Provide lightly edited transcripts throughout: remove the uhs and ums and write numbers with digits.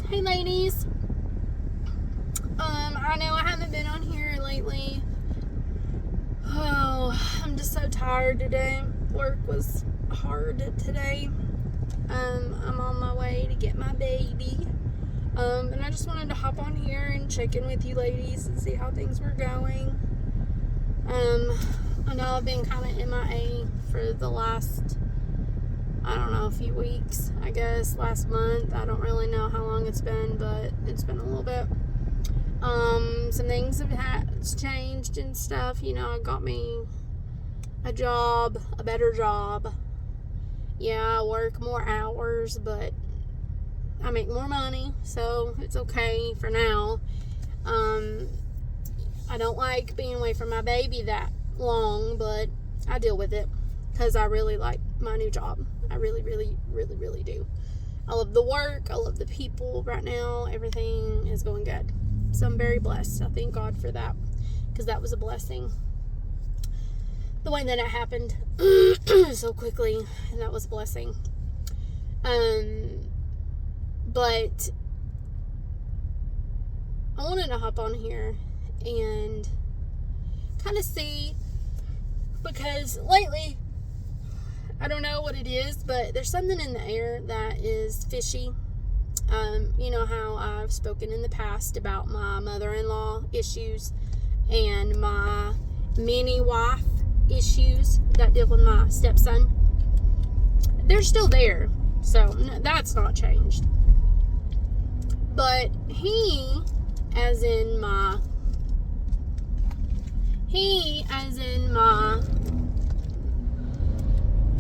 Hey ladies. I know I haven't been on here lately. Oh, I'm just so tired today. Work was hard today. I'm on my way to get my baby. And I just wanted to hop on here and check in with you ladies and see how things were going. I know I've been kind of MIA for the last, I don't know, a few weeks, I guess, last month. I don't really know how long it's been, but it's been a little bit. Some things have changed and stuff. You know, I got me a job, a better job. Yeah, I work more hours, but I make more money, so it's okay for now. I don't like being away from my baby that long, but I deal with it because I really like my new job. I really, really, really, really do. I love the work. I love the people right now. Everything is going good. So I'm very blessed. I thank God for that because that was a blessing. The way that it happened so quickly, and that was a blessing. But I wanted to hop on here and kind of see, because lately, I don't know what it is, but there's something in the air that is fishy. You know how I've spoken in the past about my mother-in-law issues and my mini-wife issues that deal with my stepson. They're still there, so that's not changed. But he, as in my,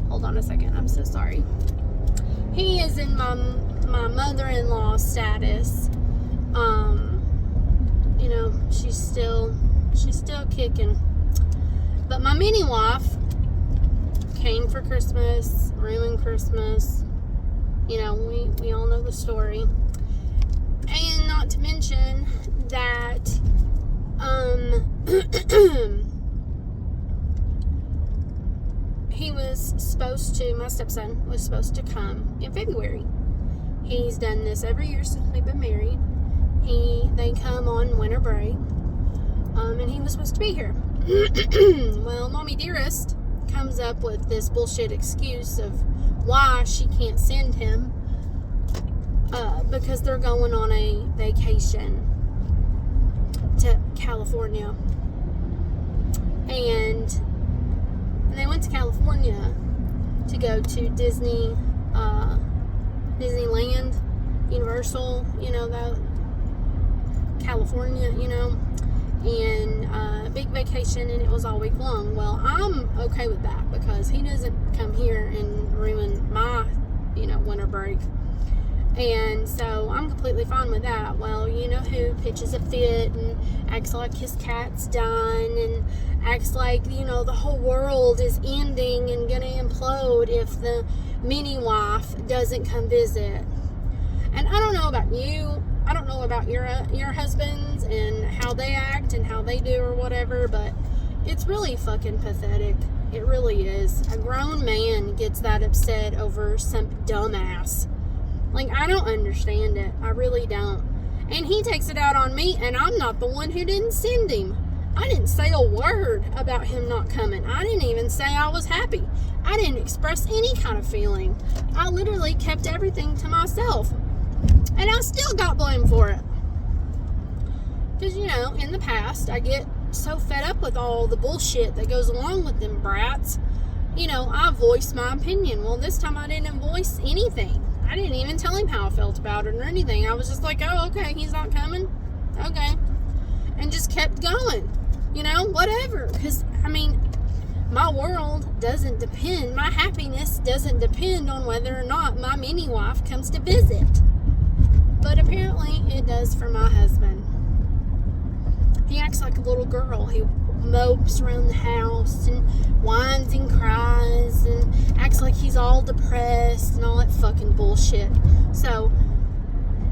hold on a second, I'm so sorry. He is in my mother-in-law status. You know, she's still kicking. But my mini-wife came for Christmas, ruined Christmas. You know, we all know the story. And not to mention that, my stepson was supposed to come in February. He's done this every year since we've been married. They come on winter break. And he was supposed to be here. Well, Mommy Dearest comes up with this bullshit excuse of why she can't send him. Because they're going on a vacation to California. And they went to California to go to Disneyland, Universal, you know, that California, you know, and big vacation, and it was all week long. Well, I'm okay with that because he doesn't come here and ruin my, you know, winter break. And so I'm completely fine with that. Well, you know who pitches a fit and acts like his cat's done and acts like, you know, the whole world is ending and gonna implode if the mini-wife doesn't come visit. And I don't know about you. I don't know about your husbands and how they act and how they do or whatever, but it's really fucking pathetic. It really is. A grown man gets that upset over some dumbass. Like, I don't understand it. I really don't. And he takes it out on me, and I'm not the one who didn't send him. I didn't say a word about him not coming. I didn't even say I was happy. I didn't express any kind of feeling. I literally kept everything to myself. And I still got blamed for it. Because, you know, in the past, I get so fed up with all the bullshit that goes along with them brats. You know, I voiced my opinion. Well, this time I didn't voice anything. I didn't even tell him how I felt about it or anything. I was just like, oh, okay, he's not coming. Okay. And just kept going. You know, whatever. Because, I mean, my world doesn't depend, my happiness doesn't depend on whether or not my mini-wife comes to visit. But apparently it does for my husband. He acts like a little girl. He mopes around the house and whines and cries and acts like he's all depressed and all that fucking bullshit. So,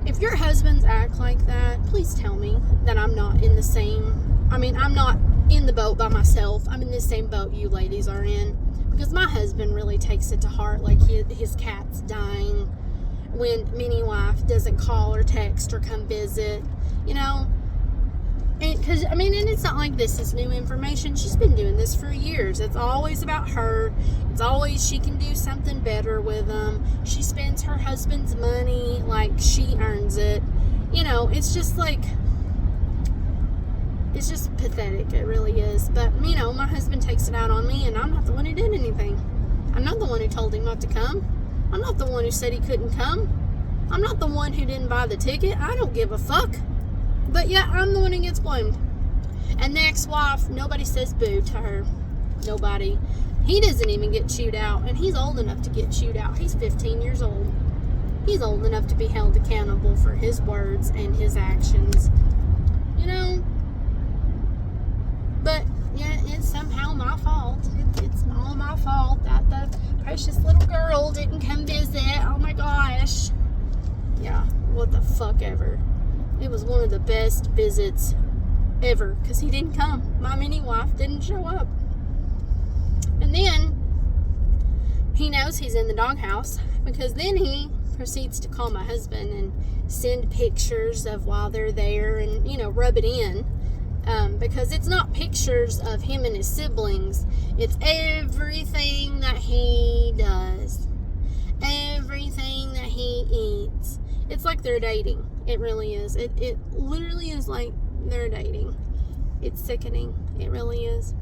if your husbands act like that, please tell me that I'm not in the same, I'm not in the boat by myself. I'm in the same boat you ladies are in. Because my husband really takes it to heart, like his cat's dying. when mini wife doesn't call or text or come visit, you know. Because, I mean, and it's not like this is new information. She's been doing this for years. It's always about her. It's always she can do something better with them. She spends her husband's money like she earns it. You know, it's just like, it's just pathetic. It really is. But, you know, my husband takes it out on me, and I'm not the one who did anything. I'm not the one who told him not to come. I'm not the one who said he couldn't come. I'm not the one who didn't buy the ticket. I don't give a fuck. But yeah, I'm the one who gets blamed. And the ex-wife, nobody says boo to her. Nobody. He doesn't even get chewed out. And he's old enough to get chewed out. He's 15 years old. He's old enough to be held accountable for his words and his actions. You know? But, yeah, it's somehow my fault. It's all my fault that the precious little girl didn't come visit. Oh my gosh. Yeah, what the fuck ever. It was one of the best visits ever because he didn't come. My mini wife didn't show up. And then he knows he's in the doghouse because then he proceeds to call my husband and send pictures of while they're there and, you know, rub it in. Because it's not pictures of him and his siblings. It's everything that he does. Everything that he eats. It's like they're dating. It really is. It literally is like they're dating. It's sickening. It really is.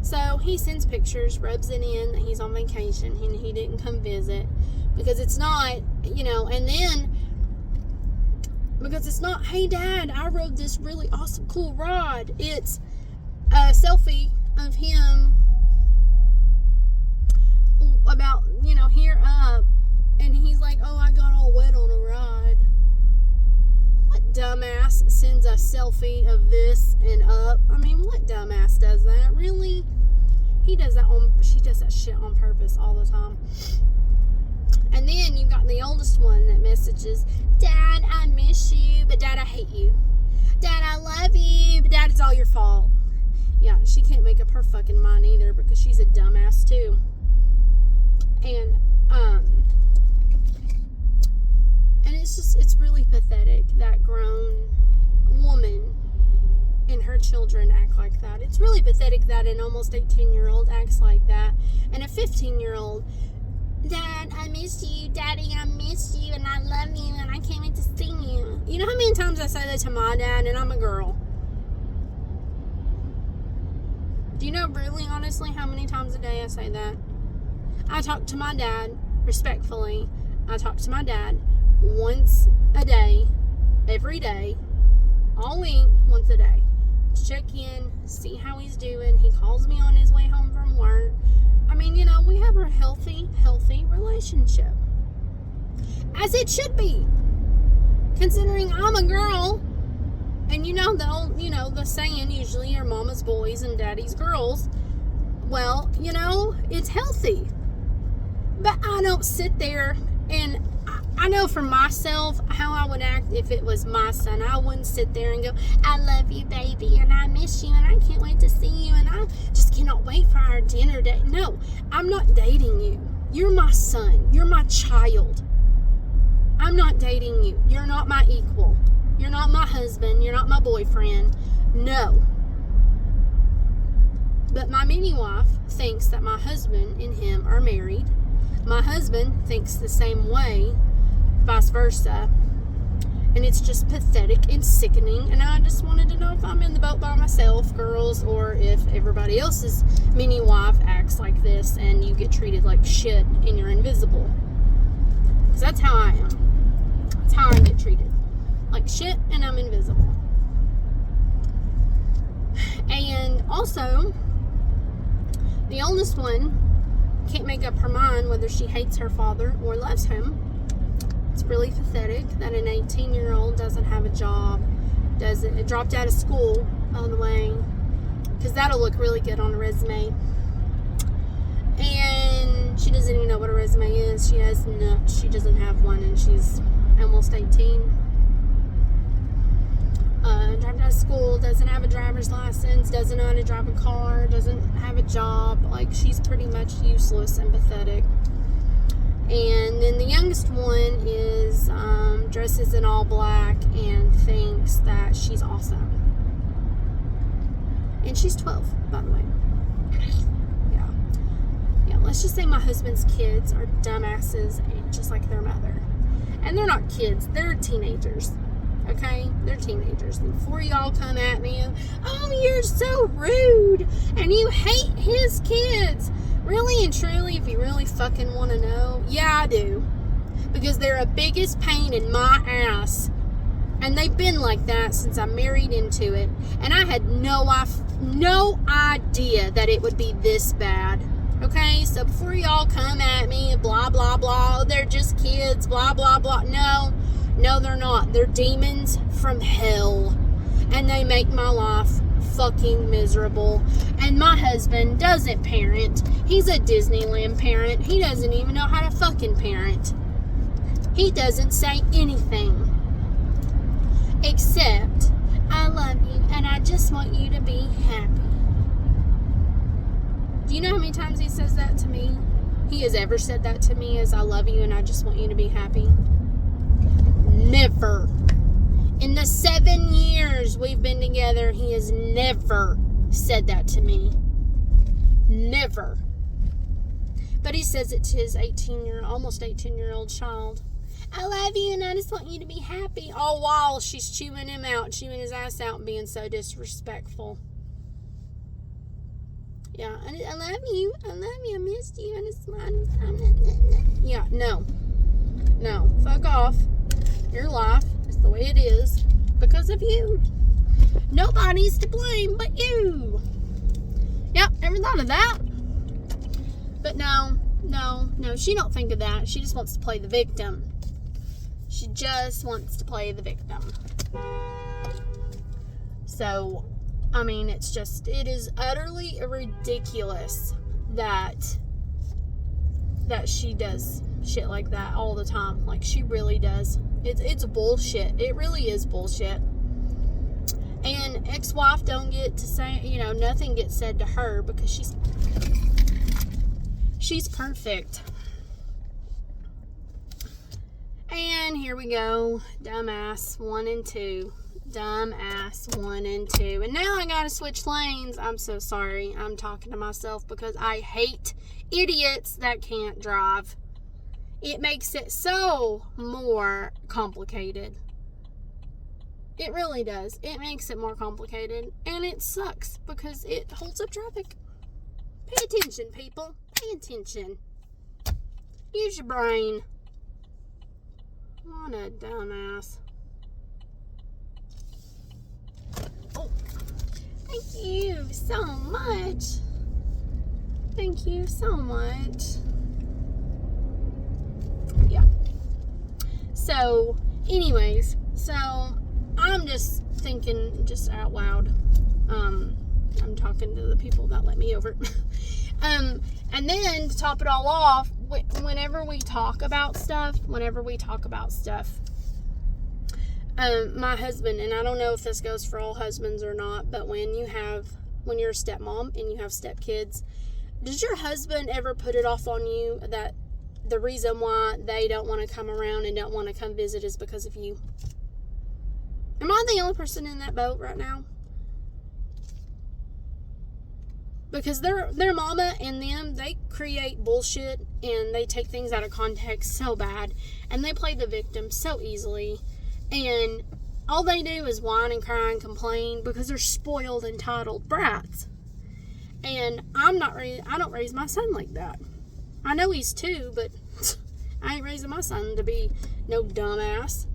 So he sends pictures, rubs it in that he's on vacation and he didn't come visit. Because it's not, you know, and then, because it's not, hey Dad, I rode this really awesome, cool ride. It's a selfie of him about, you know, here up. And he's like, oh, I got all wet on a ride. What dumbass sends a selfie of this and up? I mean, what dumbass does that? Really? She does that shit on purpose all the time. And then you got the oldest one that messages, Dad, I miss you, but Dad, I hate you. Dad, I love you, but Dad, it's all your fault. Yeah, she can't make up her fucking mind either because she's a dumbass too. And it's really pathetic that grown woman and her children act like that. It's really pathetic that an almost 18-year-old acts like that. And a 15-year-old, Dad, I miss you. Daddy, I miss you. And I love you. And I can't wait to see you. You know how many times I say that to my dad? And I'm a girl. Do you know really, honestly, how many times a day I say that? I talk to my dad respectfully. I talk to my dad once a day, every day, all week, once a day. Check in, see how he's doing. He calls me on his way home from work. I mean, you know, we have a healthy relationship. As it should be. Considering I'm a girl, and you know the saying usually are mama's boys and daddy's girls. Well, you know, it's healthy. But I don't sit there and I know for myself how I would act if it was my son. I wouldn't sit there and go, I love you, baby, and I miss you, and I can't wait to see you, and I just cannot wait for our dinner date. No, I'm not dating you. You're my son. You're my child. I'm not dating you. You're not my equal. You're not my husband. You're not my boyfriend. No. But my mini wife thinks that my husband and him are married. My husband thinks the same way, vice versa. And it's just pathetic and sickening. And I just wanted to know if I'm in the boat by myself, girls, or if everybody else's mini wife acts like this and you get treated like shit and you're invisible. Because that's how I am. That's how I get treated. Like shit and I'm invisible. And also, the oldest one can't make up her mind whether she hates her father or loves him. It's really pathetic that an 18-year-old doesn't have a job, dropped out of school, by the way, because that'll look really good on a resume. And she doesn't even know what a resume is. She doesn't have one, and she's almost 18. Dropped out of school, doesn't have a driver's license, doesn't know how to drive a car, doesn't have a job. Like, she's pretty much useless and pathetic. And then the youngest one is dresses in all black and thinks that she's awesome. And she's 12, by the way. Yeah, let's just say my husband's kids are dumbasses just like their mother. And they're not kids, they're teenagers. Okay? They're teenagers. And before y'all come at me, oh, you're so rude and you hate his kids. Really and truly, if you really fucking want to know, yeah, I do. Because they're a biggest pain in my ass. And they've been like that since I married into it. And I had no idea that it would be this bad. Okay? So before y'all come at me and blah, blah, blah, they're just kids, blah, blah, blah. No, they're not. They're demons from hell. And they make my life fucking miserable. And my husband doesn't parent. He's a Disneyland parent. He doesn't even know how to fucking parent. He doesn't say anything except, I love you and I just want you to be happy. Do you know how many times he says that to me? He has ever said that to me as I love you and I just want you to be happy? Never. In the 7 years we've been together, he has never said that to me. Never. But he says it to his almost 18-year-old child. I love you and I just want you to be happy. All while she's chewing his ass out and being so disrespectful. Yeah, I love you. I missed you. And it's mine. Yeah, no. Fuck off. Your life is the way it is because of you. Nobody's to blame but you. Yep, never thought of that. But no, she don't think of that. She just wants to play the victim. She just wants to play the victim. So, I mean, it is utterly ridiculous that she does shit like that all the time. Like, she really does. It's bullshit. It really is bullshit. And ex-wife don't get to say, nothing gets said to her because she's perfect. And here we go. Dumbass 1 and 2. Dumbass 1 and 2. And now I gotta switch lanes. I'm so sorry. I'm talking to myself because I hate idiots that can't drive. It makes it so more complicated. It really does. It makes it more complicated. And it sucks because it holds up traffic. Pay attention, people. Pay attention. Use your brain. What a dumbass. Oh, thank you so much. Thank you so much. Yeah. So, anyways, I'm just thinking just out loud. I'm talking to the people that let me over. And then to top it all off, whenever we talk about stuff, my husband, and I don't know if this goes for all husbands or not, but when you're a stepmom and you have stepkids, does your husband ever put it off on you that the reason why they don't want to come around and don't want to come visit is because of you? Am I the only person in that boat right now? Because their mama and them, they create bullshit and they take things out of context so bad. And they play the victim so easily. And all they do is whine and cry and complain because they're spoiled, entitled brats. And I don't raise my son like that. I know he's 2, but I ain't raising my son to be no dumbass.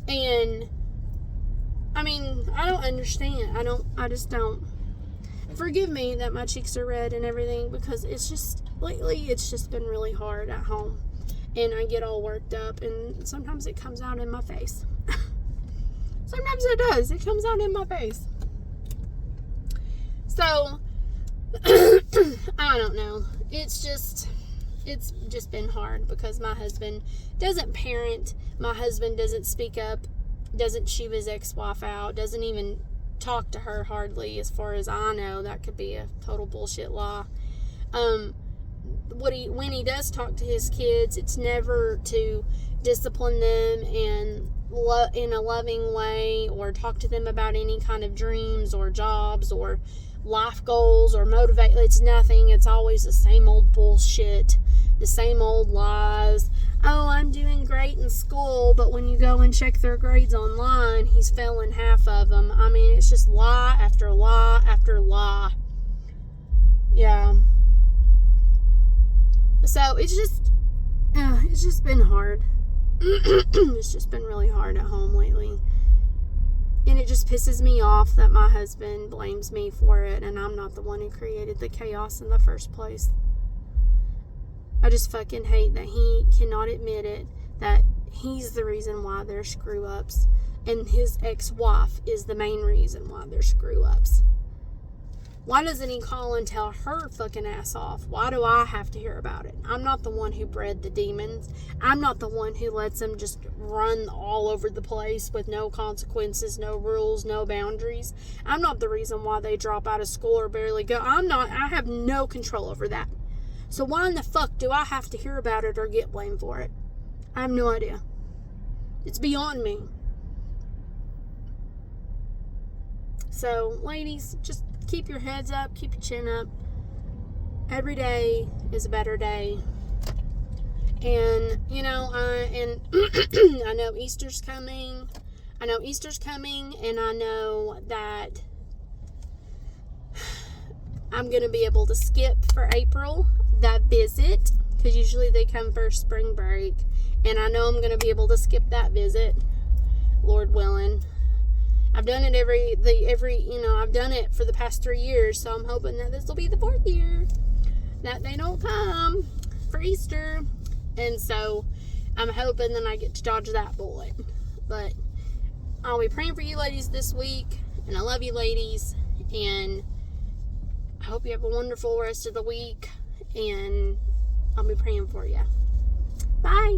And, I mean, I don't understand. I just don't. Forgive me that my cheeks are red and everything because lately it's just been really hard at home. And I get all worked up and sometimes it comes out in my face. Sometimes it does. It comes out in my face. So, I don't know. It's just been hard because my husband doesn't parent. My husband doesn't speak up, doesn't chew his ex-wife out, doesn't even talk to her hardly. As far as I know, that could be a total bullshit lie. when he does talk to his kids, it's never to discipline them and in a loving way, or talk to them about any kind of dreams or jobs or life goals or motivate. It's nothing. It's always the same old bullshit, the same old lies. Oh, I'm doing great in school, but when you go and check their grades online, he's failing half of them. I mean, it's just lie after lie after lie. Yeah. So it's just been hard. It's just been really hard at home lately. And it just pisses me off that my husband blames me for it, and I'm not the one who created the chaos in the first place. I just fucking hate that he cannot admit it, that he's the reason why they're screw-ups, and his ex-wife is the main reason why they're screw-ups. Why doesn't he call and tell her fucking ass off? Why do I have to hear about it? I'm not the one who bred the demons. I'm not the one who lets them just run all over the place with no consequences, no rules, no boundaries. I'm not the reason why they drop out of school or barely go. I have no control over that. So why in the fuck do I have to hear about it or get blamed for it? I have no idea. It's beyond me. So, ladies, just keep your heads up, keep your chin up. Every day is a better day. And, I know Easter's coming. And I know that I'm going to be able to skip for April that visit, because usually they come for spring break. And I know I'm going to be able to skip that visit, Lord willing. I've done it I've done it for the past 3 years, so I'm hoping that this will be the 4th year that they don't come for Easter. And so I'm hoping that I get to dodge that bullet. But I'll be praying for you ladies this week, and I love you ladies, and I hope you have a wonderful rest of the week, and I'll be praying for you. Bye.